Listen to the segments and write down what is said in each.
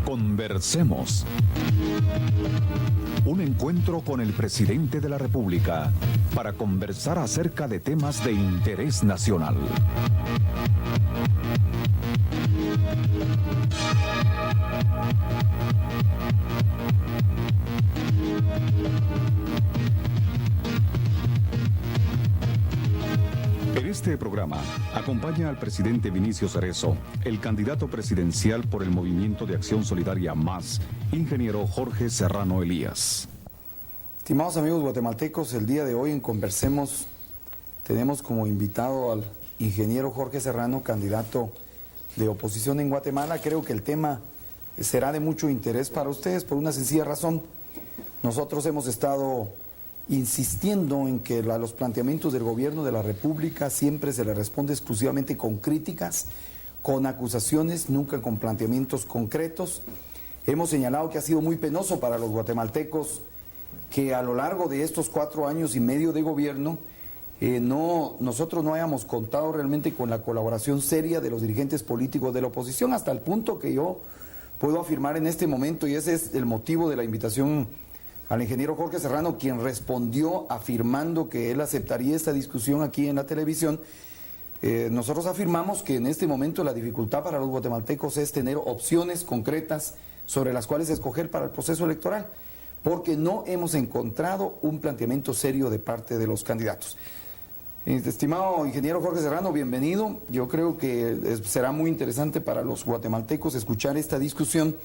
Conversemos. Un encuentro con el presidente de la República para conversar acerca de temas de interés nacional. En este programa acompaña al presidente Vinicio Cerezo, el candidato presidencial por el Movimiento de Acción Solidaria Más, ingeniero Jorge Serrano Elías. Estimados amigos guatemaltecos, el día de hoy en Conversemos tenemos como invitado al ingeniero Jorge Serrano, candidato de oposición en Guatemala. Creo que el tema será de mucho interés para ustedes por una sencilla razón. Nosotros hemos estado insistiendo en que a los planteamientos del gobierno de la República siempre se le responde exclusivamente con críticas, con acusaciones, nunca con planteamientos concretos. Hemos señalado que ha sido muy penoso para los guatemaltecos que a lo largo de estos 4 años y medio de gobierno nosotros no hayamos contado realmente con la colaboración seria de los dirigentes políticos de la oposición, hasta el punto que yo puedo afirmar en este momento, y ese es el motivo de la invitación al ingeniero Jorge Serrano, quien respondió afirmando que él aceptaría esta discusión aquí en la televisión. Nosotros afirmamos que en este momento la dificultad para los guatemaltecos es tener opciones concretas sobre las cuales escoger para el proceso electoral, porque no hemos encontrado un planteamiento serio de parte de los candidatos. Estimado ingeniero Jorge Serrano, bienvenido. Yo creo que será muy interesante para los guatemaltecos escuchar esta discusión.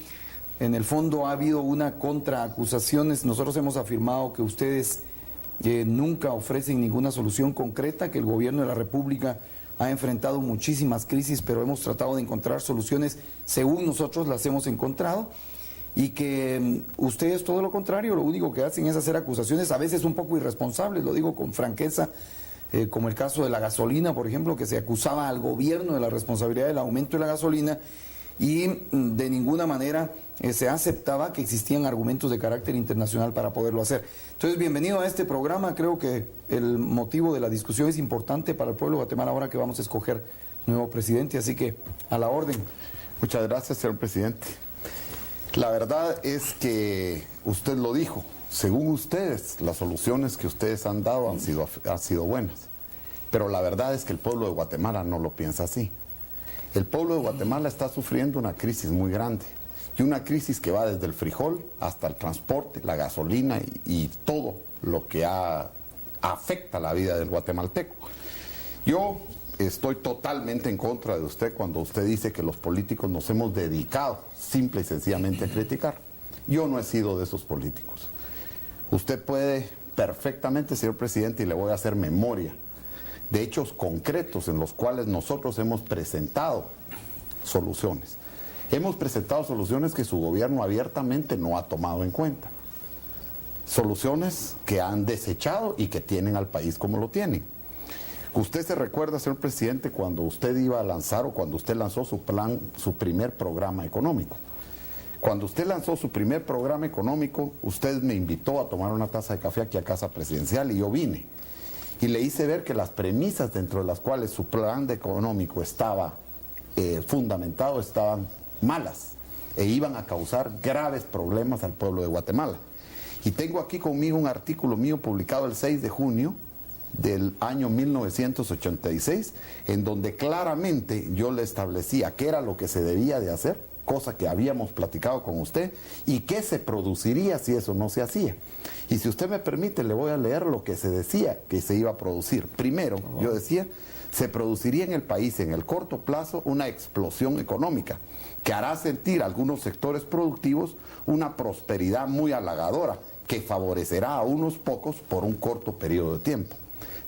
En el fondo ha habido una contraacusaciones. Nosotros hemos afirmado que ustedes nunca ofrecen ninguna solución concreta, que el gobierno de la República ha enfrentado muchísimas crisis, pero hemos tratado de encontrar soluciones según nosotros las hemos encontrado, y que ustedes todo lo contrario, lo único que hacen es hacer acusaciones a veces un poco irresponsables, lo digo con franqueza, como el caso de la gasolina, por ejemplo, que se acusaba al gobierno de la responsabilidad del aumento de la gasolina, y de ninguna manera se aceptaba que existían argumentos de carácter internacional para poderlo hacer. Entonces, bienvenido a este programa. Creo que el motivo de la discusión es importante para el pueblo de Guatemala ahora que vamos a escoger nuevo presidente, así que a la orden. Muchas gracias, señor presidente. La verdad es que usted lo dijo, según ustedes, las soluciones que ustedes han dado han sido buenas, pero la verdad es que el pueblo de Guatemala no lo piensa así. El pueblo de Guatemala está sufriendo una crisis muy grande, y una crisis que va desde el frijol hasta el transporte, la gasolina y todo lo que afecta la vida del guatemalteco. Yo estoy totalmente en contra de usted cuando usted dice que los políticos nos hemos dedicado simple y sencillamente a criticar. Yo no he sido de esos políticos. Usted puede perfectamente, señor presidente, y le voy a hacer memoria de hechos concretos en los cuales nosotros hemos presentado soluciones. Hemos presentado soluciones que su gobierno abiertamente no ha tomado en cuenta. Soluciones que han desechado y que tienen al país como lo tienen. Usted se recuerda, señor presidente, cuando usted iba a lanzar o cuando usted lanzó su primer programa económico. Cuando usted lanzó su primer programa económico, usted me invitó a tomar una taza de café aquí a Casa Presidencial y yo vine. Y le hice ver que las premisas dentro de las cuales su plan económico estaba fundamentado estaban malas e iban a causar graves problemas al pueblo de Guatemala. Y tengo aquí conmigo un artículo mío publicado el 6 de junio del año 1986, en donde claramente yo le establecía qué era lo que se debía de hacer, cosa que habíamos platicado con usted, y qué se produciría si eso no se hacía. Y si usted me permite, le voy a leer lo que se decía que se iba a producir. Primero, yo decía, se produciría en el país en el corto plazo una explosión económica que hará sentir a algunos sectores productivos una prosperidad muy halagadora que favorecerá a unos pocos por un corto periodo de tiempo.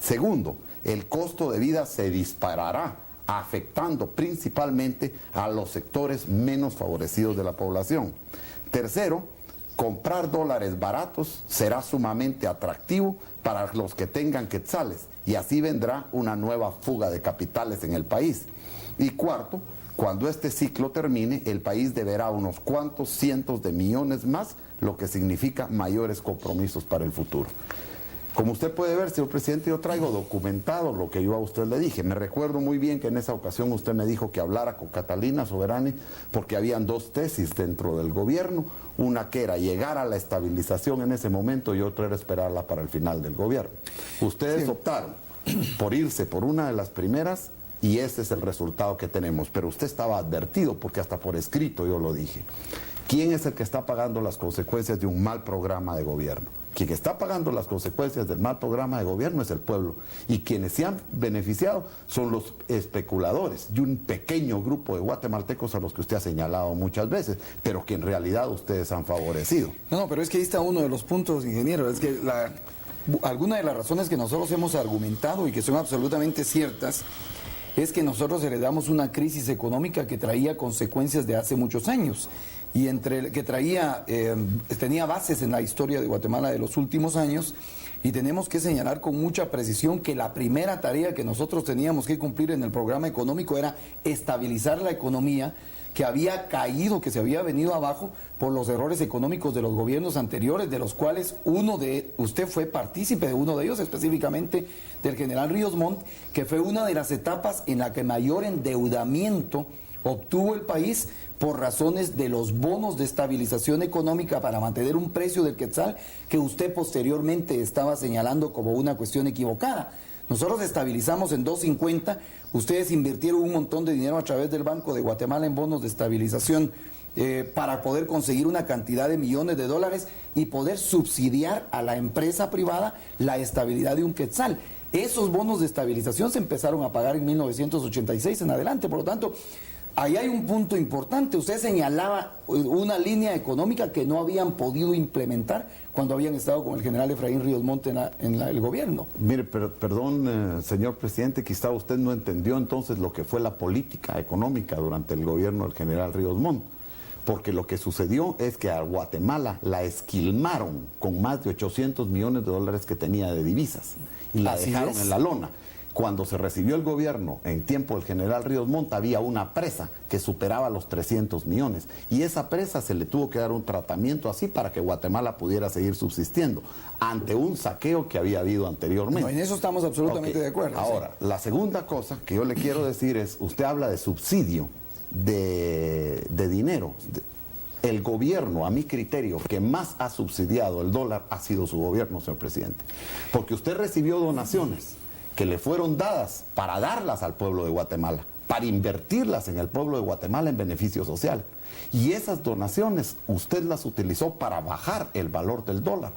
Segundo, el costo de vida se disparará, afectando principalmente a los sectores menos favorecidos de la población. Tercero, comprar dólares baratos será sumamente atractivo para los que tengan quetzales y así vendrá una nueva fuga de capitales en el país. Y cuarto, cuando este ciclo termine, el país deberá unos cuantos cientos de millones más, lo que significa mayores compromisos para el futuro. Como usted puede ver, señor presidente, yo traigo documentado lo que yo a usted le dije. Me recuerdo muy bien que en esa ocasión usted me dijo que hablara con Catalina Soberani porque habían dos tesis dentro del gobierno. Una que era llegar a la estabilización en ese momento y otra era esperarla para el final del gobierno. Ustedes optaron por irse por una de las primeras y ese es el resultado que tenemos. Pero usted estaba advertido porque hasta por escrito yo lo dije. ¿Quién es el que está pagando las consecuencias de un mal programa de gobierno? Quien está pagando las consecuencias del mal programa de gobierno es el pueblo. Y quienes se han beneficiado son los especuladores y un pequeño grupo de guatemaltecos a los que usted ha señalado muchas veces, pero que en realidad ustedes han favorecido. No, pero es que ahí está uno de los puntos, ingeniero. Es que alguna de las razones que nosotros hemos argumentado y que son absolutamente ciertas es que nosotros heredamos una crisis económica que traía consecuencias de hace muchos años y que tenía bases en la historia de Guatemala de los últimos años, y tenemos que señalar con mucha precisión que la primera tarea que nosotros teníamos que cumplir en el programa económico era estabilizar la economía que había caído, que se había venido abajo por los errores económicos de los gobiernos anteriores, de los cuales usted fue partícipe de uno de ellos, específicamente del general Ríos Montt, que fue una de las etapas en la que mayor endeudamiento obtuvo el país por razones de los bonos de estabilización económica para mantener un precio del quetzal que usted posteriormente estaba señalando como una cuestión equivocada. Nosotros estabilizamos en 2.50, ustedes invirtieron un montón de dinero a través del Banco de Guatemala en bonos de estabilización para poder conseguir una cantidad de millones de dólares y poder subsidiar a la empresa privada la estabilidad de un quetzal. Esos bonos de estabilización se empezaron a pagar en 1986 en adelante, por lo tanto, ahí hay un punto importante. Usted señalaba una línea económica que no habían podido implementar cuando habían estado con el general Efraín Ríos Montt en el gobierno. Mire, perdón, señor presidente, quizá usted no entendió entonces lo que fue la política económica durante el gobierno del general Ríos Montt. Porque lo que sucedió es que a Guatemala la esquilmaron con más de 800 millones de dólares que tenía de divisas y la dejaron en la lona. Cuando se recibió el gobierno en tiempo del general Ríos Montt había una presa que superaba los 300 millones y esa presa se le tuvo que dar un tratamiento así para que Guatemala pudiera seguir subsistiendo ante un saqueo que había habido anteriormente. No, en eso estamos absolutamente de acuerdo. Ahora, la segunda cosa que yo le quiero decir es, usted habla de subsidio de dinero. El gobierno, a mi criterio, que más ha subsidiado el dólar ha sido su gobierno, señor presidente. Porque usted recibió donaciones que le fueron dadas para darlas al pueblo de Guatemala, para invertirlas en el pueblo de Guatemala en beneficio social. Y esas donaciones usted las utilizó para bajar el valor del dólar.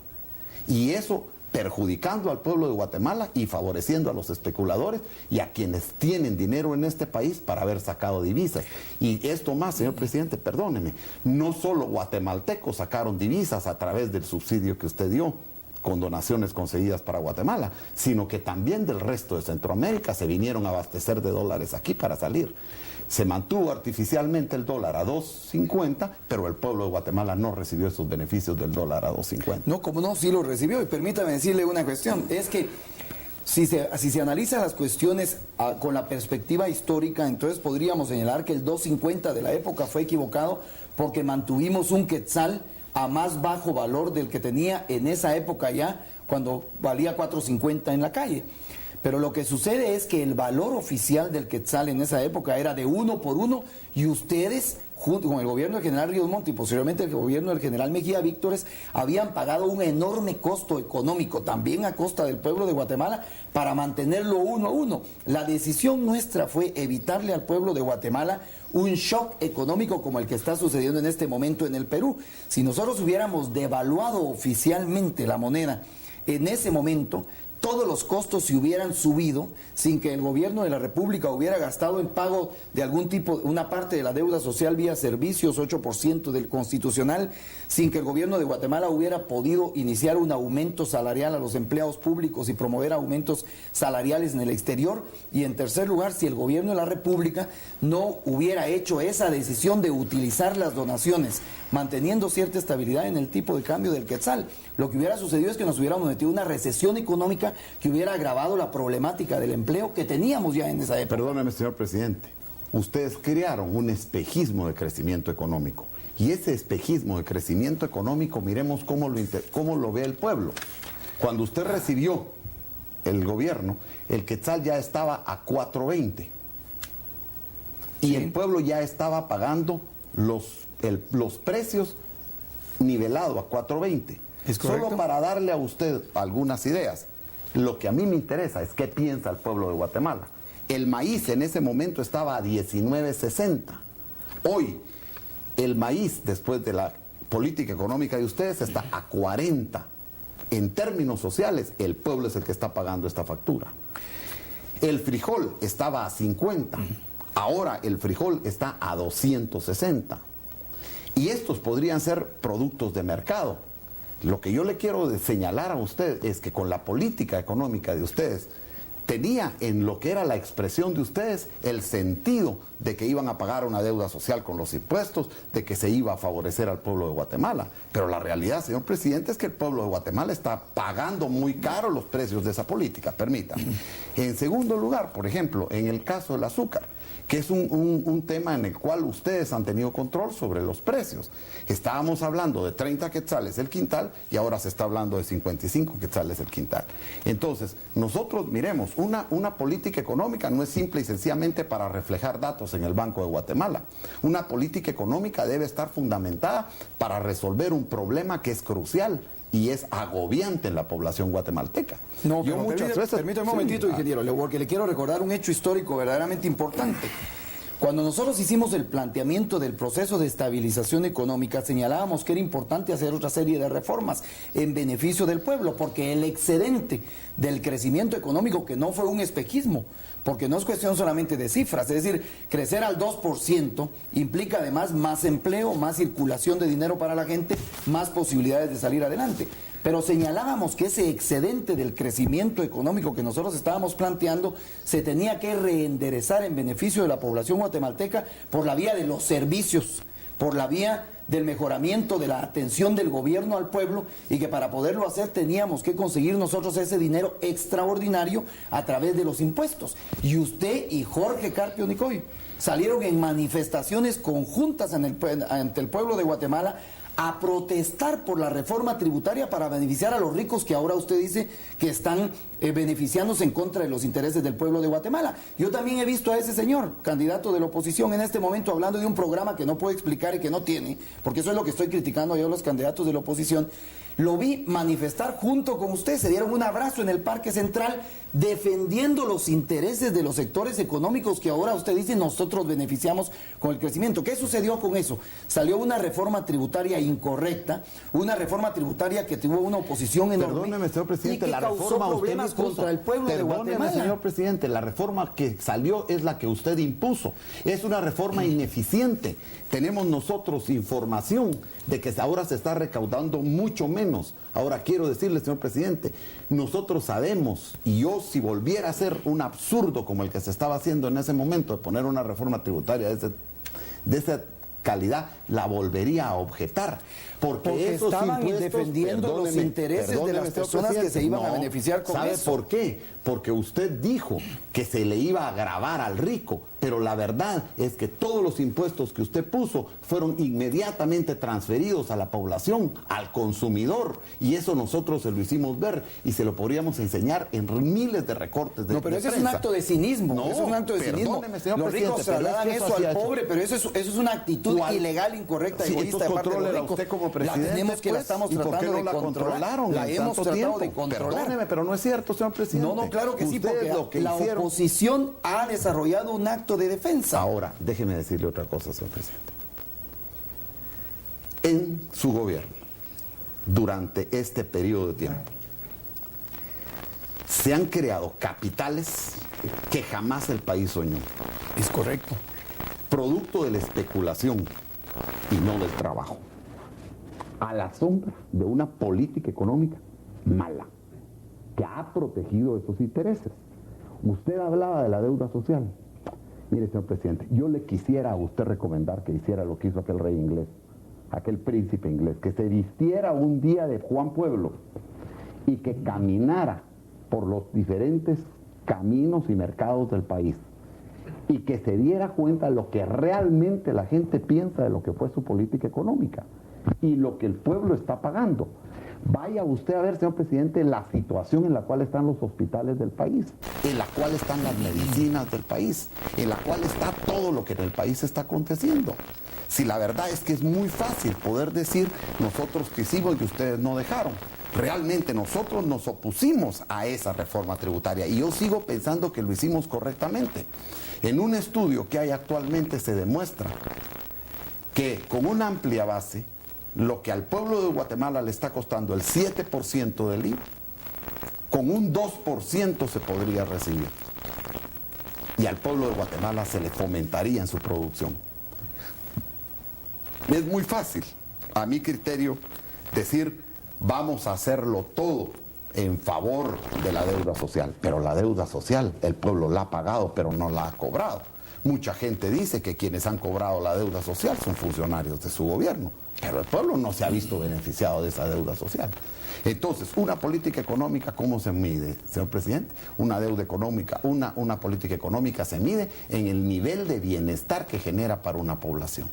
Y eso perjudicando al pueblo de Guatemala y favoreciendo a los especuladores y a quienes tienen dinero en este país para haber sacado divisas. Y esto más, señor presidente, perdóneme, no solo guatemaltecos sacaron divisas a través del subsidio que usted dio con donaciones conseguidas para Guatemala, sino que también del resto de Centroamérica se vinieron a abastecer de dólares aquí para salir. Se mantuvo artificialmente el dólar a 2.50, pero el pueblo de Guatemala no recibió esos beneficios del dólar a 2.50. No, como no, sí lo recibió. Y permítame decirle una cuestión, es que si se analiza las cuestiones con la perspectiva histórica, entonces podríamos señalar que el 2.50 de la época fue equivocado porque mantuvimos un quetzal a más bajo valor del que tenía en esa época ya, cuando valía 4.50 en la calle. Pero lo que sucede es que el valor oficial del quetzal en esa época era de 1 por 1 y ustedes, junto con el gobierno del general Ríos Montt y posteriormente el gobierno del general Mejía Víctores, habían pagado un enorme costo económico, también a costa del pueblo de Guatemala, para mantenerlo 1 a 1. La decisión nuestra fue evitarle al pueblo de Guatemala un shock económico como el que está sucediendo en este momento en el Perú. Si nosotros hubiéramos devaluado oficialmente la moneda en ese momento, todos los costos se hubieran subido sin que el gobierno de la República hubiera gastado en pago de algún tipo, una parte de la deuda social vía servicios, 8% del constitucional, sin que el gobierno de Guatemala hubiera podido iniciar un aumento salarial a los empleados públicos y promover aumentos salariales en el exterior. Y en tercer lugar, si el gobierno de la República no hubiera hecho esa decisión de utilizar las donaciones, manteniendo cierta estabilidad en el tipo de cambio del quetzal, lo que hubiera sucedido es que nos hubiéramos metido en una recesión económica que hubiera agravado la problemática del empleo que teníamos ya en esa época. Perdóneme, señor presidente, ustedes crearon un espejismo de crecimiento económico y ese espejismo de crecimiento económico, miremos cómo lo ve el pueblo. Cuando usted recibió el gobierno, el quetzal ya estaba a 4.20 y el pueblo ya estaba pagando los precios nivelados a 4.20. Solo para darle a usted algunas ideas, lo que a mí me interesa es qué piensa el pueblo de Guatemala. El maíz en ese momento estaba a 19.60. Hoy, el maíz, después de la política económica de ustedes, está a 40. En términos sociales, el pueblo es el que está pagando esta factura. El frijol estaba a 50. Ahora el frijol está a 260. Y estos podrían ser productos de mercado. Lo que yo le quiero señalar a usted es que con la política económica de ustedes, tenía en lo que era la expresión de ustedes el sentido de que iban a pagar una deuda social con los impuestos, de que se iba a favorecer al pueblo de Guatemala. Pero la realidad, señor presidente, es que el pueblo de Guatemala está pagando muy caro los precios de esa política, permítame. En segundo lugar, por ejemplo, en el caso del azúcar, que es un tema en el cual ustedes han tenido control sobre los precios. Estábamos hablando de 30 quetzales el quintal y ahora se está hablando de 55 quetzales el quintal. Entonces, nosotros, miremos, una política económica no es simple y sencillamente para reflejar datos en el Banco de Guatemala. Una política económica debe estar fundamentada para resolver un problema que es crucial y es agobiante en la población guatemalteca. No, yo muchas veces... Permítame un momentito, ingeniero, porque le quiero recordar un hecho histórico verdaderamente importante. Cuando nosotros hicimos el planteamiento del proceso de estabilización económica, señalábamos que era importante hacer otra serie de reformas en beneficio del pueblo, porque el excedente del crecimiento económico, que no fue un espejismo, porque no es cuestión solamente de cifras, es decir, crecer al 2% implica además más empleo, más circulación de dinero para la gente, más posibilidades de salir adelante. Pero señalábamos que ese excedente del crecimiento económico que nosotros estábamos planteando se tenía que reenderezar en beneficio de la población guatemalteca por la vía de los servicios, por la vía del mejoramiento de la atención del gobierno al pueblo, y que para poderlo hacer teníamos que conseguir nosotros ese dinero extraordinario a través de los impuestos. Y usted y Jorge Carpio Nicoy salieron en manifestaciones conjuntas ante el pueblo de Guatemala a protestar por la reforma tributaria para beneficiar a los ricos, que ahora usted dice que están beneficiándose en contra de los intereses del pueblo de Guatemala. Yo también he visto a ese señor, candidato de la oposición, en este momento hablando de un programa que no puede explicar y que no tiene, porque eso es lo que estoy criticando yo a los candidatos de la oposición. Lo vi manifestar junto con usted, se dieron un abrazo en el Parque Central defendiendo los intereses de los sectores económicos que ahora usted dice nosotros beneficiamos con el crecimiento. ¿Qué sucedió con eso? Salió una reforma tributaria incorrecta, una reforma tributaria que tuvo una oposición enorme. Perdóneme, señor presidente, y que la causó reforma problemas contra el pueblo de Guatemala. Señor presidente, la reforma que salió es la que usted impuso. Es una reforma ineficiente. Tenemos nosotros información de que ahora se está recaudando mucho menos. Ahora quiero decirle, señor presidente, nosotros sabemos, y yo si volviera a hacer un absurdo como el que se estaba haciendo en ese momento, de poner una reforma tributaria de esa calidad, la volvería a objetar. Porque esos estaban impuestos, defendiendo los intereses de las personas que se iban a beneficiar con ¿sabe eso? ¿Sabe por qué? Porque usted dijo que se le iba a gravar al rico, pero la verdad es que todos los impuestos que usted puso fueron inmediatamente transferidos a la población, al consumidor, y eso nosotros se lo hicimos ver y se lo podríamos enseñar en miles de recortes de pero ese prensa. es un acto de cinismo. No, eso es un acto de cinismo. Los ricos trasladan eso al pobre, pero eso es una actitud ilegal, incorrecta, egoísta de parte de los ricos. Usted como presidente, la tenemos que la estamos tratando de controlar. La hemos tratado de controlar. Perdóneme, pero no es cierto, señor presidente. No, claro que sí, porque lo que la oposición ha desarrollado un acto de defensa. Ahora, déjeme decirle otra cosa, señor presidente. En su gobierno, durante este periodo de tiempo, se han creado capitales que jamás el país soñó. Es correcto. Producto de la especulación y no del trabajo. A la sombra de una política económica mala, que ha protegido esos intereses. Usted hablaba de la deuda social. Mire, señor presidente, yo le quisiera a usted recomendar que hiciera lo que hizo aquel rey inglés, aquel príncipe inglés, que se vistiera un día de Juan Pueblo y que caminara por los diferentes caminos y mercados del país y que se diera cuenta de lo que realmente la gente piensa de lo que fue su política económica y lo que el pueblo está pagando. Vaya usted a ver, señor presidente, la situación en la cual están los hospitales del país, en la cual están las medicinas del país, en la cual está todo lo que en el país está aconteciendo. Si la verdad es que es muy fácil poder decir, nosotros quisimos y ustedes no dejaron. Realmente nosotros nos opusimos a esa reforma tributaria y yo sigo pensando que lo hicimos correctamente. En un estudio que hay actualmente se demuestra que con una amplia base, lo que al pueblo de Guatemala le está costando el 7% del IVA, con un 2% se podría recibir. Y al pueblo de Guatemala se le fomentaría en su producción. Es muy fácil, a mi criterio, decir vamos a hacerlo todo en favor de la deuda social. Pero la deuda social, el pueblo la ha pagado, pero no la ha cobrado. Mucha gente dice que quienes han cobrado la deuda social son funcionarios de su gobierno, pero el pueblo no se ha visto beneficiado de esa deuda social. Entonces, una política económica, ¿cómo se mide, señor presidente? Una deuda económica, una política económica se mide en el nivel de bienestar que genera para una población,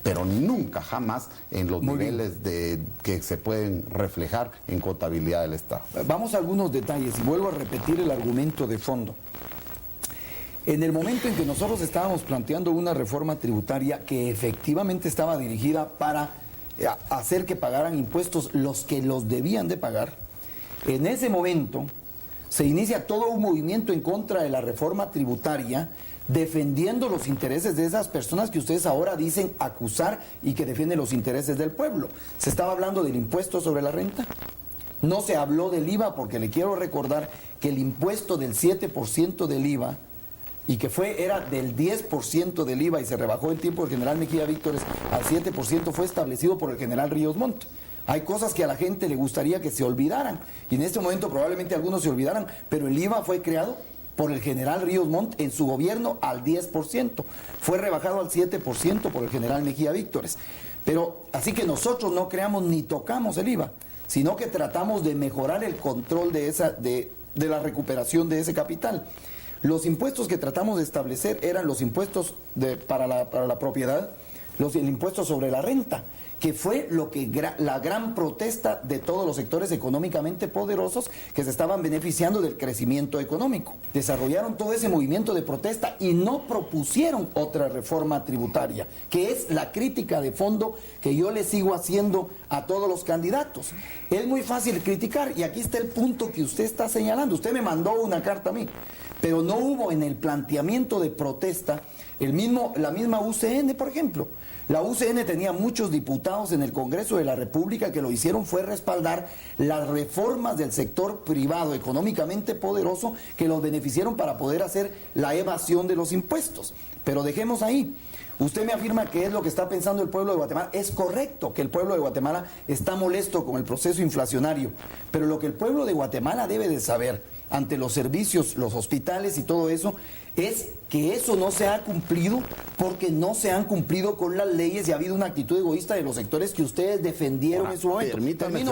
pero nunca, jamás en los niveles que se pueden reflejar en contabilidad del Estado. Vamos a algunos detalles y vuelvo a repetir el argumento de fondo. En el momento en que nosotros estábamos planteando una reforma tributaria que efectivamente estaba dirigida para hacer que pagaran impuestos los que los debían de pagar, en ese momento se inicia todo un movimiento en contra de la reforma tributaria, defendiendo los intereses de esas personas que ustedes ahora dicen acusar y que defienden los intereses del pueblo. Se estaba hablando del impuesto sobre la renta. No se habló del IVA porque le quiero recordar que el impuesto del 7% del IVA y que era del 10% del IVA y se rebajó en tiempo del general Mejía Víctores al 7%, fue establecido por el general Ríos Montt. Hay cosas que a la gente le gustaría que se olvidaran y en este momento probablemente algunos se olvidaran, pero el IVA fue creado por el general Ríos Montt en su gobierno al 10%, fue rebajado al 7% por el general Mejía Víctores. Pero así que nosotros no creamos ni tocamos el IVA, sino que tratamos de mejorar el control de la recuperación de ese capital. Los impuestos que tratamos de establecer eran los impuestos para la propiedad, el impuesto sobre la renta, que fue la gran protesta de todos los sectores económicamente poderosos que se estaban beneficiando del crecimiento económico. Desarrollaron todo ese movimiento de protesta y no propusieron otra reforma tributaria, que es la crítica de fondo que yo le sigo haciendo a todos los candidatos. Es muy fácil criticar y aquí está el punto que usted está señalando. Usted me mandó una carta a mí, pero no hubo en el planteamiento de protesta la misma UCN, por ejemplo. La UCN tenía muchos diputados en el Congreso de la República que lo hicieron fue respaldar las reformas del sector privado económicamente poderoso que los beneficiaron para poder hacer la evasión de los impuestos. Pero dejemos ahí. Usted me afirma que es lo que está pensando el pueblo de Guatemala. Es correcto que el pueblo de Guatemala está molesto con el proceso inflacionario, pero lo que el pueblo de Guatemala debe de saber ante los servicios, los hospitales y todo eso, es que eso no se ha cumplido porque no se han cumplido con las leyes y ha habido una actitud egoísta de los sectores que ustedes defendieron en su momento.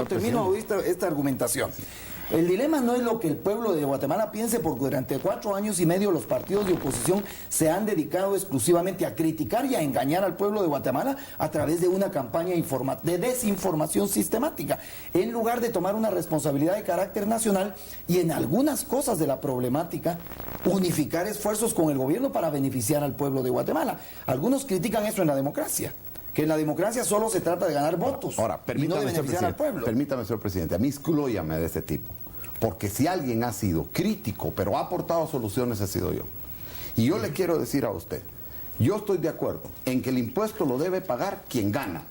Termino esta argumentación. El dilema no es lo que el pueblo de Guatemala piense, porque durante 4 años y medio los partidos de oposición se han dedicado exclusivamente a criticar y a engañar al pueblo de Guatemala a través de una campaña de desinformación sistemática, en lugar de tomar una responsabilidad de carácter nacional y en algunas cosas de la problemática unificar esfuerzos con el gobierno para beneficiar al pueblo de Guatemala. Algunos critican eso en la democracia, que en la democracia solo se trata de ganar votos. Ahora, y no de beneficiar al pueblo. Permítame, señor presidente, a mí exclúyame de ese tipo, porque si alguien ha sido crítico, pero ha aportado soluciones, he sido yo. Y yo le quiero decir a usted, yo estoy de acuerdo en que el impuesto lo debe pagar quien gana,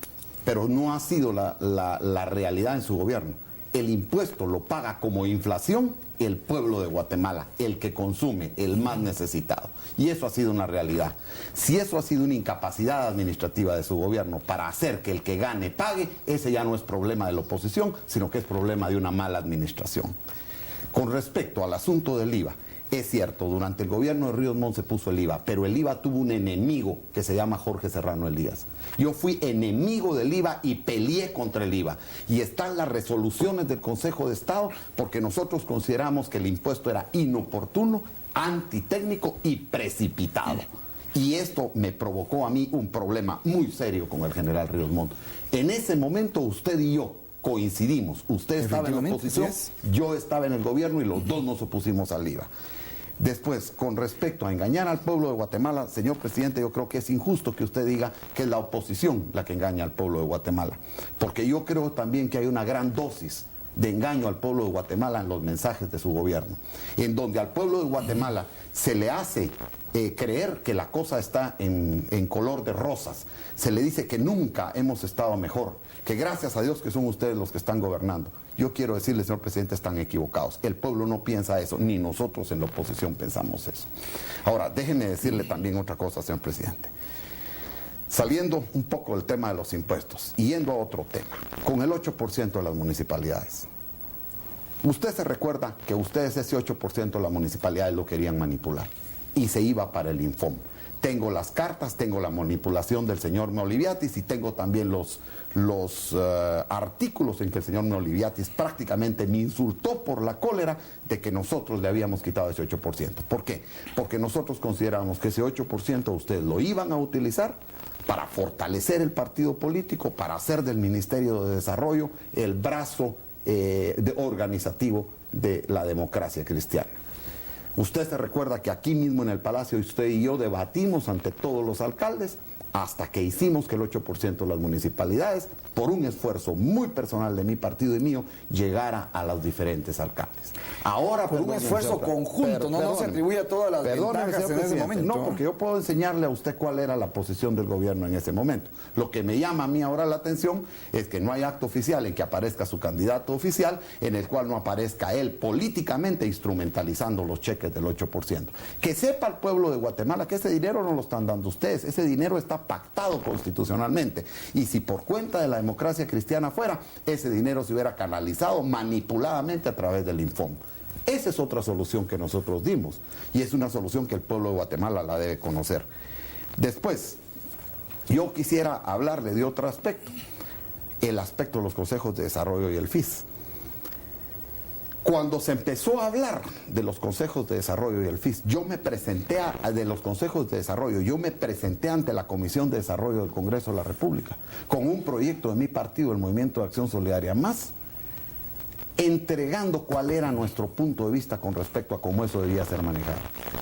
pero no ha sido la realidad en su gobierno. El impuesto lo paga como inflación el pueblo de Guatemala, el que consume, el más necesitado. Y eso ha sido una realidad. Si eso ha sido una incapacidad administrativa de su gobierno para hacer que el que gane pague, ese ya no es problema de la oposición, sino que es problema de una mala administración. Con respecto al asunto del IVA, es cierto, durante el gobierno de Ríos Montt se puso el IVA, pero el IVA tuvo un enemigo que se llama Jorge Serrano Elías. Yo fui enemigo del IVA y peleé contra el IVA. Y están las resoluciones del Consejo de Estado porque nosotros consideramos que el impuesto era inoportuno, antitécnico y precipitado. Y esto me provocó a mí un problema muy serio con el general Ríos Montt. En ese momento usted y yo coincidimos. Usted estaba en la oposición, yo estaba en el gobierno y los dos nos opusimos al IVA. Después, con respecto a engañar al pueblo de Guatemala, señor presidente, yo creo que es injusto que usted diga que es la oposición la que engaña al pueblo de Guatemala, porque yo creo también que hay una gran dosis de engaño al pueblo de Guatemala en los mensajes de su gobierno, en donde al pueblo de Guatemala se le hace creer que la cosa está en color de rosas, se le dice que nunca hemos estado mejor, que gracias a Dios que son ustedes los que están gobernando. Yo quiero decirle, señor presidente, están equivocados. El pueblo no piensa eso, ni nosotros en la oposición pensamos eso. Ahora, déjenme decirle también otra cosa, señor presidente. Saliendo un poco del tema de los impuestos y yendo a otro tema, con el 8% de las municipalidades. Usted se recuerda que ustedes ese 8% de las municipalidades lo querían manipular y se iba para el Infom. Tengo las cartas, tengo la manipulación del señor Meoliviatis y tengo también los artículos en que el señor Meoliviatis prácticamente me insultó por la cólera de que nosotros le habíamos quitado ese 8%. ¿Por qué? Porque nosotros considerábamos que ese 8% ustedes lo iban a utilizar para fortalecer el partido político, para hacer del Ministerio de Desarrollo el brazo organizativo de la democracia cristiana. Usted se recuerda que aquí mismo en el Palacio usted y yo debatimos ante todos los alcaldes hasta que hicimos que el 8% de las municipalidades, por un esfuerzo muy personal de mi partido y mío, llegara a los diferentes alcaldes. Ahora, por un esfuerzo conjunto, no se atribuye a todas las ventajas en ese momento. No, porque yo puedo enseñarle a usted cuál era la posición del gobierno en ese momento. Lo que me llama a mí ahora la atención es que no hay acto oficial en que aparezca su candidato oficial, en el cual no aparezca él políticamente instrumentalizando los cheques del 8%. Que sepa el pueblo de Guatemala que ese dinero no lo están dando ustedes, ese dinero está pactado constitucionalmente, y si por cuenta de la democracia cristiana fuera, ese dinero se hubiera canalizado manipuladamente a través del Infom. Esa es otra solución que nosotros dimos y es una solución que el pueblo de Guatemala la debe conocer. Después, yo quisiera hablarle de otro aspecto, el aspecto de los consejos de desarrollo y el FIS. Cuando se empezó a hablar de los consejos de desarrollo y el FIS, yo me presenté ante la Comisión de Desarrollo del Congreso de la República con un proyecto de mi partido, el Movimiento de Acción Solidaria Más, entregando cuál era nuestro punto de vista con respecto a cómo eso debía ser manejado.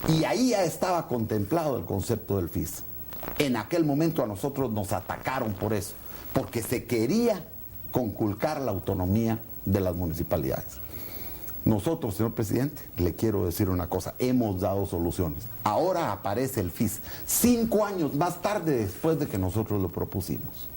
Y ahí ya estaba contemplado el concepto del FIS. En aquel momento a nosotros nos atacaron por eso, porque se quería conculcar la autonomía de las municipalidades. Nosotros, señor presidente, le quiero decir una cosa, hemos dado soluciones. Ahora aparece el FIS, 5 años más tarde después de que nosotros lo propusimos.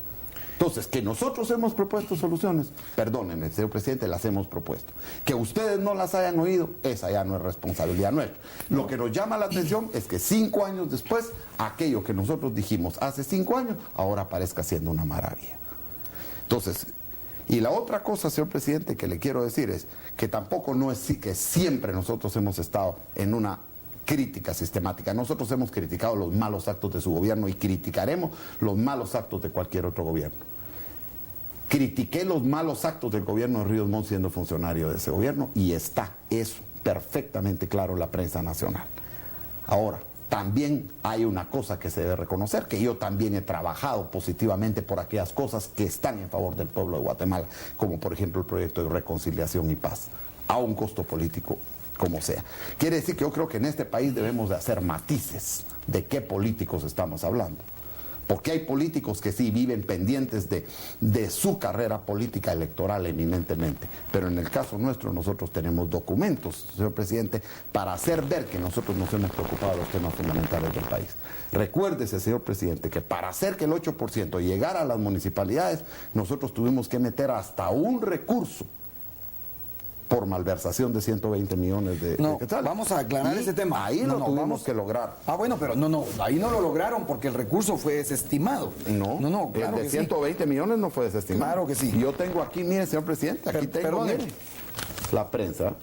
Entonces, que nosotros hemos propuesto soluciones, perdónenme, señor presidente, las hemos propuesto. Que ustedes no las hayan oído, esa ya no es responsabilidad nuestra. Lo que nos llama la atención es que 5 años después, aquello que nosotros dijimos hace 5 años, ahora parezca siendo una maravilla. Entonces, y la otra cosa, señor presidente, que le quiero decir es que tampoco no es que siempre nosotros hemos estado en una crítica sistemática. Nosotros hemos criticado los malos actos de su gobierno y criticaremos los malos actos de cualquier otro gobierno. Critiqué los malos actos del gobierno de Ríos Montt siendo funcionario de ese gobierno y está eso perfectamente claro en la prensa nacional. Ahora, también hay una cosa que se debe reconocer, que yo también he trabajado positivamente por aquellas cosas que están en favor del pueblo de Guatemala, como por ejemplo el proyecto de reconciliación y paz, a un costo político como sea. Quiere decir que yo creo que en este país debemos de hacer matices de qué políticos estamos hablando. Porque hay políticos que sí viven pendientes de su carrera política electoral eminentemente. Pero en el caso nuestro, nosotros tenemos documentos, señor presidente, para hacer ver que nosotros nos hemos preocupado de los temas fundamentales del país. Recuérdese, señor presidente, que para hacer que el 8% llegara a las municipalidades, nosotros tuvimos que meter hasta un recurso por malversación de 120 millones de quetzales. Vamos a aclarar ese tema. Ahí lo tuvimos que lograr. Bueno, pero ahí no lo lograron porque el recurso fue desestimado. No, claro el de 120 millones no fue desestimado. Claro que sí. Yo tengo aquí, mire, señor presidente, aquí tengo, mire, la prensa,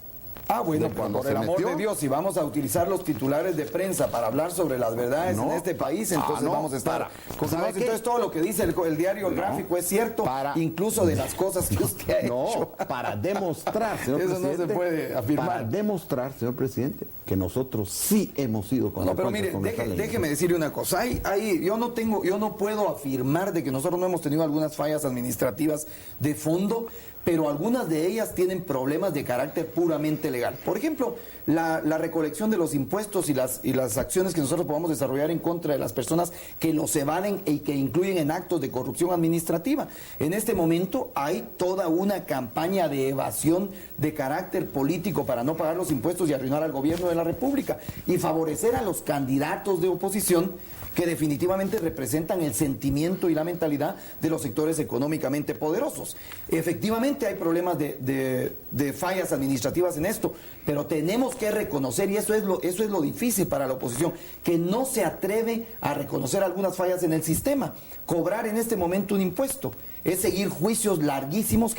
Ah, bueno, de cuando por el se amor metió. de Dios, si vamos a utilizar los titulares de prensa para hablar sobre las verdades No. en este país, entonces no, vamos a estar... ¿sabe qué? Entonces todo lo que dice el diario El Gráfico es cierto, incluso de las cosas que usted ha hecho. No, para demostrar, señor Eso no presidente. se puede afirmar. Para demostrar, señor presidente, que nosotros sí hemos sido No, pero consecuentes mire, con nuestra ley. déjeme decirle una cosa. Yo no puedo afirmar de que nosotros no hemos tenido algunas fallas administrativas de fondo, pero algunas de ellas tienen problemas de carácter puramente legal. Por ejemplo, la recolección de los impuestos y las acciones que nosotros podamos desarrollar en contra de las personas que los evaden y que incluyen en actos de corrupción administrativa. En este momento hay toda una campaña de evasión de carácter político para no pagar los impuestos y arruinar al gobierno de la República y favorecer a los candidatos de oposición que definitivamente representan el sentimiento y la mentalidad de los sectores económicamente poderosos. Efectivamente hay problemas de fallas administrativas en esto, pero tenemos que reconocer, y eso es lo difícil para la oposición, que no se atreve a reconocer algunas fallas en el sistema. Cobrar en este momento un impuesto es seguir juicios larguísimos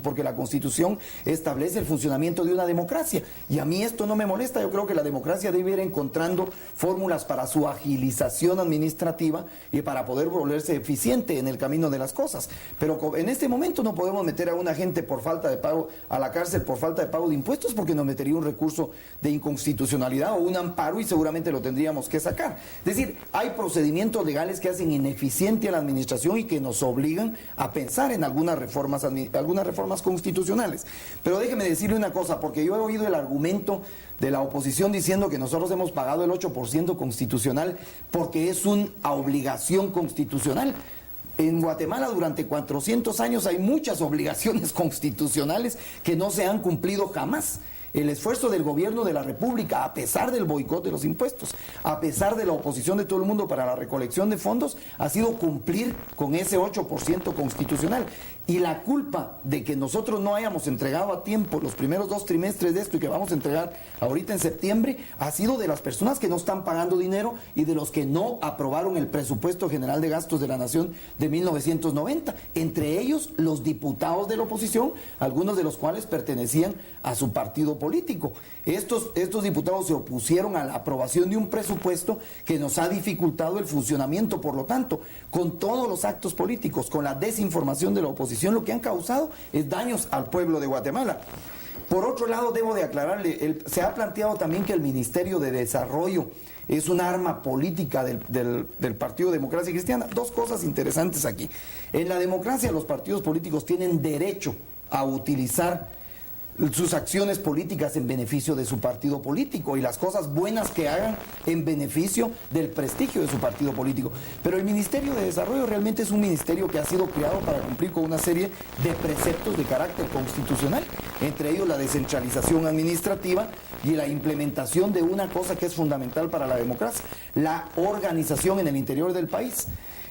porque la Constitución establece el funcionamiento de una democracia. Y a mí esto no me molesta. Yo creo que la democracia debe ir encontrando fórmulas para su agilización administrativa y para poder volverse eficiente en el camino de las cosas. Pero en este momento no podemos meter a una gente por falta de pago a la cárcel por falta de pago de impuestos, porque nos metería un recurso de inconstitucionalidad o un amparo y seguramente lo tendríamos que sacar. Es decir, hay procedimientos legales que hacen ineficiente a la administración y que nos obligan a pensar en algunas reformas constitucionales. Pero déjeme decirle una cosa, porque yo he oído el argumento de la oposición diciendo que nosotros hemos pagado el 8% constitucional porque es una obligación constitucional. En Guatemala durante 400 años hay muchas obligaciones constitucionales que no se han cumplido jamás. El esfuerzo del gobierno de la República, a pesar del boicot de los impuestos, a pesar de la oposición de todo el mundo para la recolección de fondos, ha sido cumplir con ese 8% constitucional. Y la culpa de que nosotros no hayamos entregado a tiempo los primeros 2 trimestres de esto y que vamos a entregar ahorita en septiembre, ha sido de las personas que no están pagando dinero y de los que no aprobaron el presupuesto general de gastos de la Nación de 1990. Entre ellos, los diputados de la oposición, algunos de los cuales pertenecían a su partido político. Estos diputados se opusieron a la aprobación de un presupuesto que nos ha dificultado el funcionamiento. Por lo tanto, con todos los actos políticos, con la desinformación de la oposición, lo que han causado es daños al pueblo de Guatemala. Por otro lado, debo de aclararle, se ha planteado también que el Ministerio de Desarrollo es un arma política del Partido Democracia Cristiana. 2 cosas interesantes aquí. En la democracia, los partidos políticos tienen derecho a utilizar sus acciones políticas en beneficio de su partido político y las cosas buenas que hagan en beneficio del prestigio de su partido político. Pero el Ministerio de Desarrollo realmente es un ministerio que ha sido creado para cumplir con una serie de preceptos de carácter constitucional, entre ellos la descentralización administrativa y la implementación de una cosa que es fundamental para la democracia, la organización en el interior del país.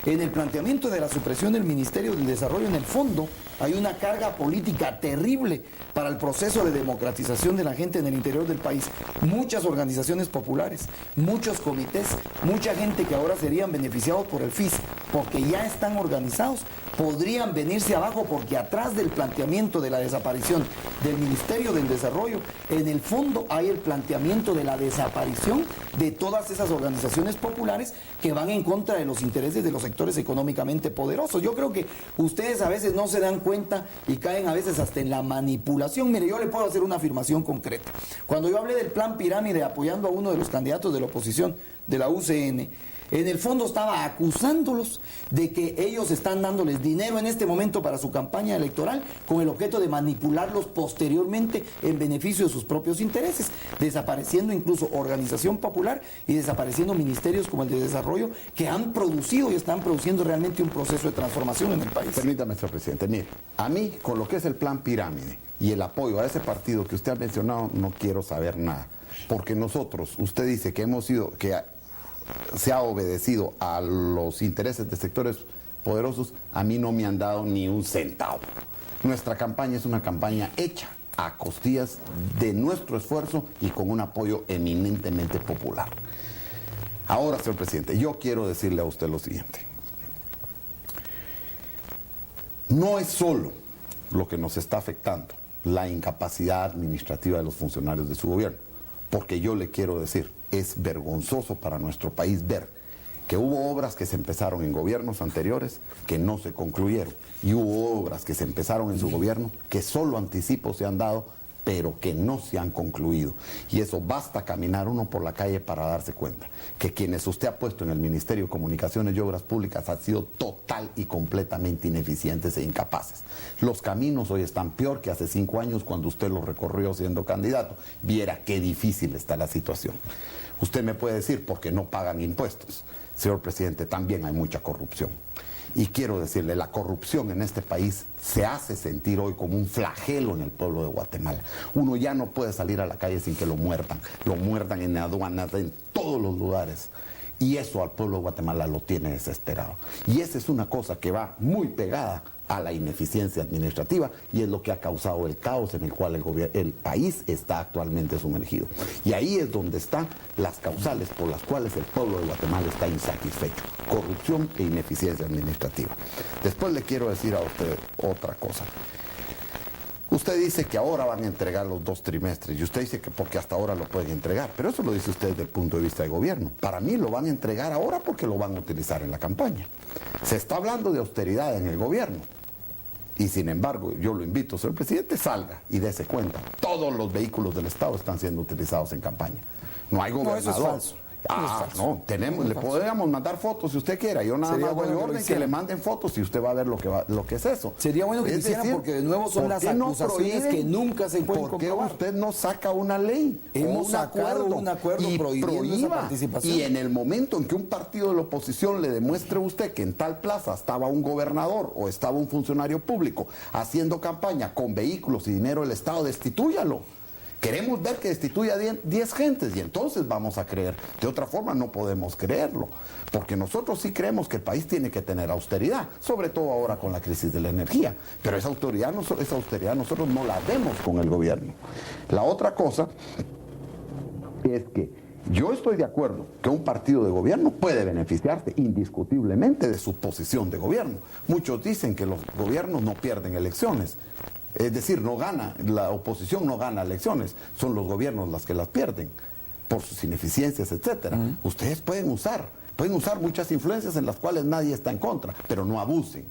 En el planteamiento de la supresión del Ministerio del Desarrollo, en el fondo, hay una carga política terrible para el proceso de democratización de la gente en el interior del país. Muchas organizaciones populares, muchos comités, mucha gente que ahora serían beneficiados por el FIS, porque ya están organizados, podrían venirse abajo porque atrás del planteamiento de la desaparición del Ministerio del Desarrollo, en el fondo hay el planteamiento de la desaparición de todas esas organizaciones populares que van en contra de los intereses de los sectores económicamente poderosos. Yo creo que ustedes a veces no se dan cuenta y caen a veces hasta en la manipulación. Mire, yo le puedo hacer una afirmación concreta. Cuando yo hablé del plan pirámide apoyando a uno de los candidatos de la oposición, de la UCN, en el fondo estaba acusándolos de que ellos están dándoles dinero en este momento para su campaña electoral con el objeto de manipularlos posteriormente en beneficio de sus propios intereses, desapareciendo incluso organización popular y desapareciendo ministerios como el de desarrollo que han producido y están produciendo realmente un proceso de transformación en el país. Permítame, señor presidente, mire, a mí con lo que es el plan pirámide y el apoyo a ese partido que usted ha mencionado no quiero saber nada, porque nosotros, usted dice que hemos sido, que se ha obedecido a los intereses de sectores poderosos, a mí no me han dado ni un centavo. Nuestra campaña es una campaña hecha a costillas de nuestro esfuerzo y con un apoyo eminentemente popular. Ahora, señor presidente, yo quiero decirle a usted lo siguiente. No es solo lo que nos está afectando la incapacidad administrativa de los funcionarios de su gobierno. Porque yo le quiero decir, es vergonzoso para nuestro país ver que hubo obras que se empezaron en gobiernos anteriores que no se concluyeron, y hubo obras que se empezaron en su gobierno que solo anticipos se han dado, pero que no se han concluido. Y eso basta caminar uno por la calle para darse cuenta que quienes usted ha puesto en el Ministerio de Comunicaciones y Obras Públicas han sido total y completamente ineficientes e incapaces. Los caminos hoy están peor que hace 5 años cuando usted los recorrió siendo candidato. Viera qué difícil está la situación. Usted me puede decir, porque no pagan impuestos. Señor presidente, también hay mucha corrupción. Y quiero decirle, la corrupción en este país se hace sentir hoy como un flagelo en el pueblo de Guatemala. Uno ya no puede salir a la calle sin que lo muerdan en aduanas, en todos los lugares. Y eso al pueblo de Guatemala lo tiene desesperado. Y esa es una cosa que va muy pegada a la ineficiencia administrativa, y es lo que ha causado el caos en el cual el país está actualmente sumergido. Y ahí es donde están las causales por las cuales el pueblo de Guatemala está insatisfecho: corrupción e ineficiencia administrativa. Después le quiero decir a usted otra cosa. Usted dice que ahora van a entregar los 2 trimestres, y usted dice que porque hasta ahora lo pueden entregar, pero eso lo dice usted desde el punto de vista de gobierno. Para mí lo van a entregar ahora porque lo van a utilizar en la campaña. Se está hablando de austeridad en el gobierno, y sin embargo yo lo invito, señor presidente, salga y dése cuenta: todos los vehículos del Estado están siendo utilizados en campaña. No hay gobernador. No, eso es falso. No, le podríamos mandar fotos si usted quiera. Yo nada más doy orden que le manden fotos y usted va a ver lo que es eso. Sería bueno que lo hicieran, porque de nuevo son las acusaciones que nunca se pueden comprobar. ¿Por qué usted no saca una ley? Hemos sacado un acuerdo y prohibiendo esa participación. Y en el momento en que un partido de la oposición le demuestre a usted que en tal plaza estaba un gobernador o estaba un funcionario público haciendo campaña con vehículos y dinero del Estado, destitúyalo. Queremos ver que destituya 10 gentes, y entonces vamos a creer. De otra forma no podemos creerlo, porque nosotros sí creemos que el país tiene que tener austeridad, sobre todo ahora con la crisis de la energía. Pero esa austeridad nosotros no la vemos con el gobierno. La otra cosa es que yo estoy de acuerdo que un partido de gobierno puede beneficiarse indiscutiblemente de su posición de gobierno. Muchos dicen que los gobiernos no pierden elecciones. Es decir, la oposición no gana elecciones, son los gobiernos las que las pierden por sus ineficiencias, etcétera. Ustedes pueden usar muchas influencias en las cuales nadie está en contra, pero no abusen,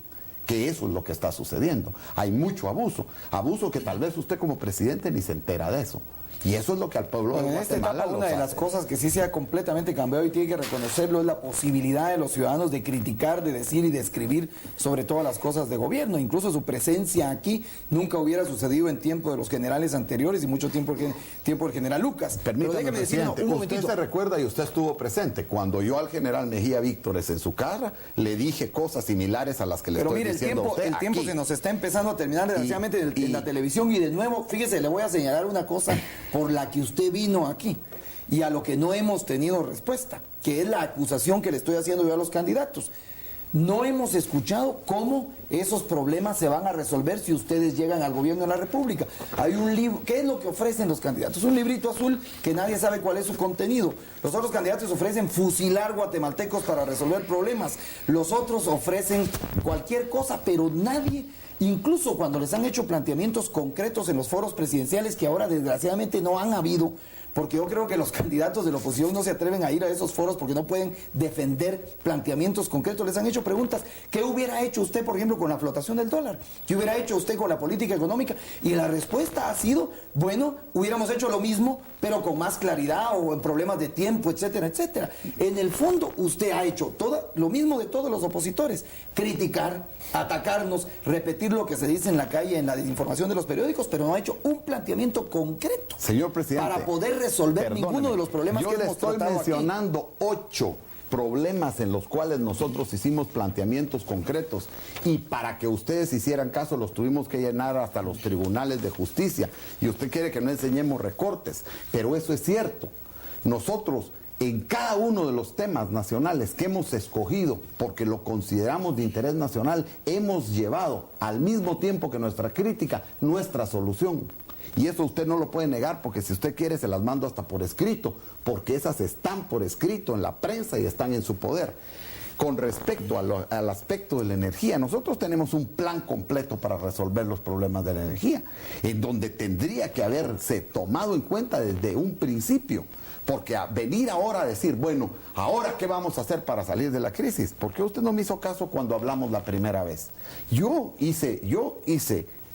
que eso es lo que está sucediendo. Hay mucho abuso que tal vez usted como presidente ni se entera de eso. Y eso es lo que al pueblo de Guatemala una de las cosas que sí se ha completamente cambiado y tiene que reconocerlo es la posibilidad de los ciudadanos de criticar, de decir y de escribir sobre todas las cosas de gobierno. Incluso su presencia aquí nunca hubiera sucedido en tiempo de los generales anteriores y mucho tiempo del general Lucas. Permítame, presidente, usted se recuerda, y usted estuvo presente, cuando yo al general Mejía Víctores en su casa le dije cosas similares a las que le estoy diciendo a usted. El tiempo se nos está empezando a terminar desgraciadamente en la televisión, y de nuevo, fíjese, le voy a señalar una cosa por la que usted vino aquí y a lo que no hemos tenido respuesta, que es la acusación que le estoy haciendo yo a los candidatos. No hemos escuchado cómo esos problemas se van a resolver si ustedes llegan al gobierno de la República. Hay un libro, ¿qué es lo que ofrecen los candidatos? Un librito azul que nadie sabe cuál es su contenido. Los otros candidatos ofrecen fusilar guatemaltecos para resolver problemas. Los otros ofrecen cualquier cosa, pero nadie, incluso cuando les han hecho planteamientos concretos en los foros presidenciales, que ahora desgraciadamente no han habido, porque yo creo que los candidatos de la oposición no se atreven a ir a esos foros porque no pueden defender planteamientos concretos. Les han hecho preguntas: ¿qué hubiera hecho usted, por ejemplo, con la flotación del dólar? ¿Qué hubiera hecho usted con la política económica? Y la respuesta ha sido: bueno, hubiéramos hecho lo mismo, pero con más claridad, o en problemas de tiempo, etcétera, etcétera. En el fondo, usted ha hecho lo mismo de todos los opositores: criticar, atacarnos, repetir lo que se dice en la calle, en la desinformación de los periódicos, pero no ha hecho un planteamiento concreto, señor presidente, para poder resolver ninguno de los problemas que hemos tratado aquí. Yo le estoy mencionando 8 problemas en los cuales nosotros hicimos planteamientos concretos, y para que ustedes hicieran caso los tuvimos que llenar hasta los tribunales de justicia. Y usted quiere que no enseñemos recortes, pero eso es cierto. Nosotros, en cada uno de los temas nacionales que hemos escogido, porque lo consideramos de interés nacional, hemos llevado al mismo tiempo que nuestra crítica, nuestra solución. Y eso usted no lo puede negar, porque si usted quiere se las mando hasta por escrito, porque esas están por escrito en la prensa y están en su poder. Con respecto al aspecto de la energía, nosotros tenemos un plan completo para resolver los problemas de la energía, en donde tendría que haberse tomado en cuenta desde un principio. Porque a venir ahora a decir, bueno, ¿ahora qué vamos a hacer para salir de la crisis? ¿Por qué usted no me hizo caso cuando hablamos la primera vez?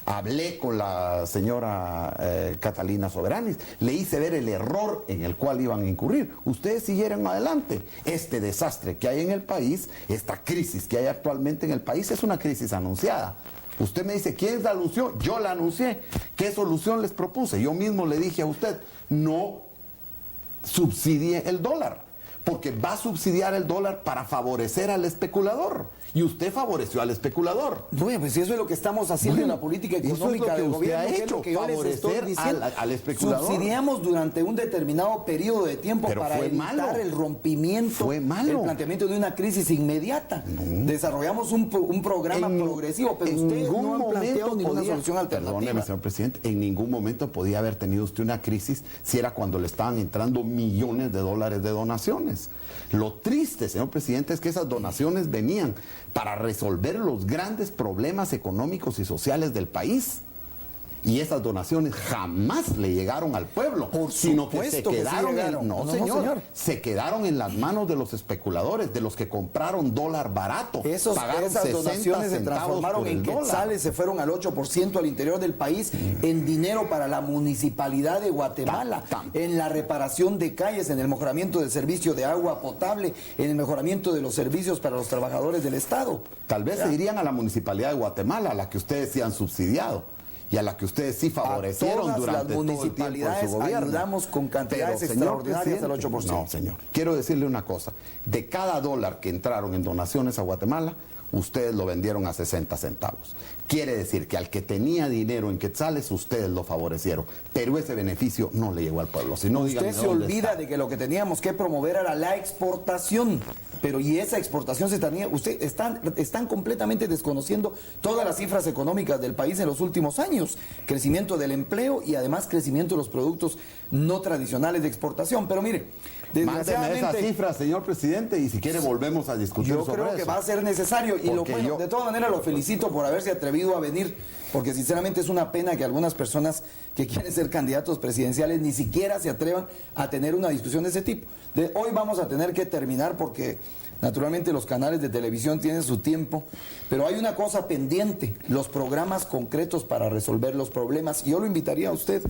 Hablé con la señora Catalina Soberanis, le hice ver el error en el cual iban a incurrir. Ustedes siguieron adelante. Este desastre que hay en el país, esta crisis que hay actualmente en el país, es una crisis anunciada. Usted me dice, ¿quién la anunció? Yo la anuncié. ¿Qué solución les propuse? Yo mismo le dije a usted, no subsidie el dólar, porque va a subsidiar el dólar para favorecer al especulador. Y usted favoreció al especulador. Bueno, pues eso es lo que estamos haciendo en la política económica del gobierno. Ha hecho, que yo les estoy diciendo. al especulador. Subsidiamos durante un determinado periodo de tiempo para evitar el rompimiento, el planteamiento de una crisis inmediata. Desarrollamos un programa progresivo, pero usted no han planteado ninguna solución alternativa. Perdóneme, señor presidente, en ningún momento podía haber tenido usted una crisis si era cuando le estaban entrando millones de dólares de donaciones. Lo triste, señor presidente, es que esas donaciones venían para resolver los grandes problemas económicos y sociales del país. Y esas donaciones jamás le llegaron al pueblo, sino que se quedaron se quedaron en las manos de los especuladores, de los que compraron dólar barato. Esas donaciones se transformaron en quetzales, se fueron al 8% al interior del país, en dinero para la municipalidad de Guatemala, en la reparación de calles, en el mejoramiento del servicio de agua potable, en el mejoramiento de los servicios para los trabajadores del Estado. Tal vez se irían a la municipalidad de Guatemala, a la que ustedes sí han subsidiado y a la que ustedes sí favorecieron durante todo el tiempo de su gobierno. Ayudamos con cantidades extraordinarias al 8%. No, señor. Quiero decirle una cosa. De cada dólar que entraron en donaciones a Guatemala, ustedes lo vendieron a 60 centavos. Quiere decir que al que tenía dinero en quetzales, ustedes lo favorecieron. Pero ese beneficio no le llegó al pueblo. Si no, usted se olvida de que lo que teníamos que promover era la exportación. Pero y esa exportación se tenía, están completamente desconociendo todas las cifras económicas del país en los últimos años. Crecimiento del empleo y además crecimiento de los productos no tradicionales de exportación. Pero mire, desgraciadamente, mándeme esa cifra, señor presidente, y si quiere volvemos a discutir sobre eso. Yo creo que va a ser necesario y de todas maneras lo felicito por haberse atrevido a venir, porque sinceramente es una pena que algunas personas que quieren ser candidatos presidenciales ni siquiera se atrevan a tener una discusión de ese tipo. Hoy vamos a tener que terminar porque naturalmente los canales de televisión tienen su tiempo, pero hay una cosa pendiente, los programas concretos para resolver los problemas. Y yo lo invitaría a usted,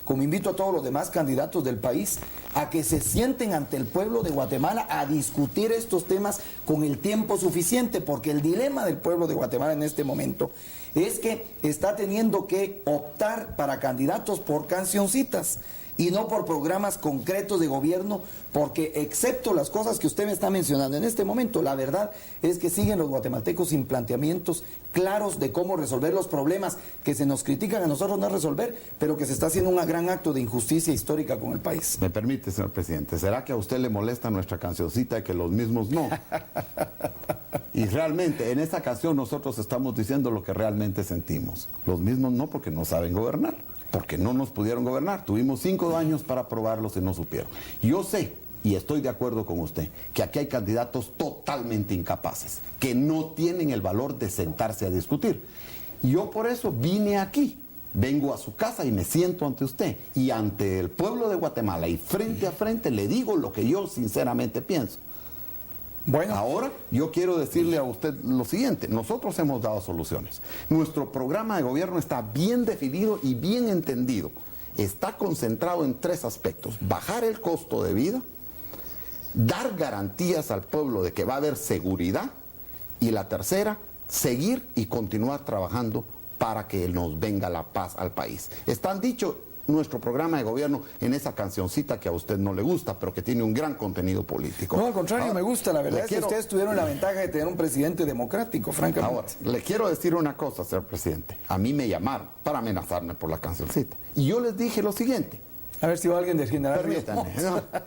como invito a todos los demás candidatos del país, a que se sienten ante el pueblo de Guatemala a discutir estos temas con el tiempo suficiente, porque el dilema del pueblo de Guatemala en este momento es que está teniendo que optar para candidatos por cancioncitas y no por programas concretos de gobierno, porque excepto las cosas que usted me está mencionando en este momento, la verdad es que siguen los guatemaltecos sin planteamientos claros de cómo resolver los problemas que se nos critican a nosotros no resolver, pero que se está haciendo un gran acto de injusticia histórica con el país. Me permite, señor presidente, ¿será que a usted le molesta nuestra cancioncita y que los mismos no? Y realmente, en esta canción nosotros estamos diciendo lo que realmente sentimos. Los mismos no, porque no saben gobernar, porque no nos pudieron gobernar. Tuvimos 5 años para probarlos y no supieron. Yo sé, y estoy de acuerdo con usted, que aquí hay candidatos totalmente incapaces, que no tienen el valor de sentarse a discutir. Y yo por eso vine aquí. Vengo a su casa y me siento ante usted. Y ante el pueblo de Guatemala y frente a frente le digo lo que yo sinceramente pienso. Bueno, ahora yo quiero decirle a usted lo siguiente, nosotros hemos dado soluciones. Nuestro programa de gobierno está bien definido y bien entendido. Está concentrado en 3 aspectos: bajar el costo de vida, dar garantías al pueblo de que va a haber seguridad, y la tercera, seguir y continuar trabajando para que nos venga la paz al país. Están dicho nuestro programa de gobierno en esa cancioncita que a usted no le gusta, pero que tiene un gran contenido político. No, al contrario, me gusta. La verdad es que ustedes tuvieron la ventaja de tener un presidente democrático, francamente. Ahora, le quiero decir una cosa, señor presidente. A mí me llamaron para amenazarme por la cancioncita. Y yo les dije lo siguiente. A ver si va alguien del general. Permítanme.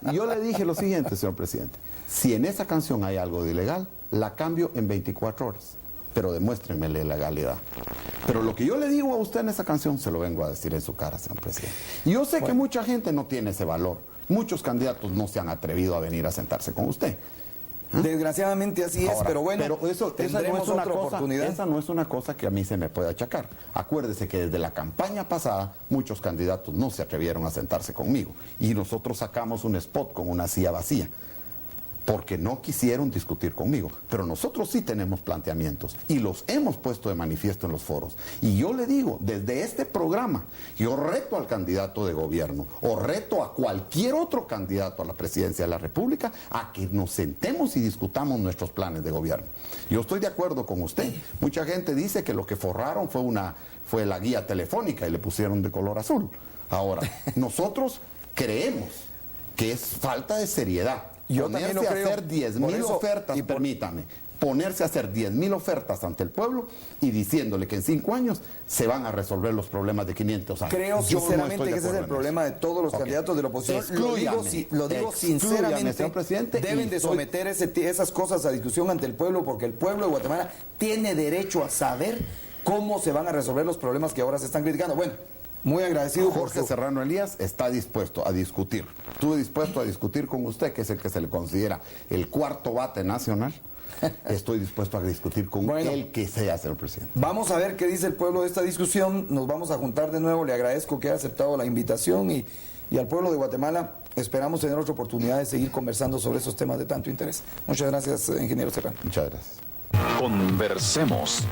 No, yo le dije lo siguiente, señor presidente. Si en esa canción hay algo de ilegal, la cambio en 24 horas. Pero demuéstrenme la ilegalidad. Pero lo que yo le digo a usted en esa canción, se lo vengo a decir en su cara, señor presidente. Y yo sé que mucha gente no tiene ese valor. Muchos candidatos no se han atrevido a venir a sentarse con usted. Desgraciadamente así es, Ahora, pero bueno, esa no es tendremos una otra cosa, oportunidad. esa no es una cosa que a mí se me puede achacar. Acuérdese que desde la campaña pasada muchos candidatos no se atrevieron a sentarse conmigo y nosotros sacamos un spot con una silla vacía porque no quisieron discutir conmigo. Pero nosotros sí tenemos planteamientos y los hemos puesto de manifiesto en los foros. Y yo le digo, desde este programa, yo reto al candidato de gobierno o reto a cualquier otro candidato a la presidencia de la República a que nos sentemos y discutamos nuestros planes de gobierno. Yo estoy de acuerdo con usted. Mucha gente dice que lo que forraron fue la guía telefónica y le pusieron de color azul. Ahora, nosotros creemos que es falta de seriedad. Yo también lo creo. A hacer 10,000 ofertas, y permítame, ponerse a hacer 10,000 ofertas ante el pueblo y diciéndole que en 5 años se van a resolver los problemas de 500 años. Creo Yo no sinceramente estoy de que ese es el acuerdo en problema eso. de todos los candidatos de la oposición. Lo digo sinceramente, señor presidente, deben de someter esas cosas a discusión ante el pueblo, porque el pueblo de Guatemala tiene derecho a saber cómo se van a resolver los problemas que ahora se están criticando. Bueno, muy agradecido por Jorge Serrano Elías está dispuesto a discutir. Estuve dispuesto a discutir con usted, que es el que se le considera el cuarto bate nacional. Estoy dispuesto a discutir con el que sea, señor presidente. Vamos a ver qué dice el pueblo de esta discusión. Nos vamos a juntar de nuevo. Le agradezco que haya aceptado la invitación y al pueblo de Guatemala esperamos tener otra oportunidad de seguir conversando sobre esos temas de tanto interés. Muchas gracias, ingeniero Serrano. Muchas gracias. Conversemos.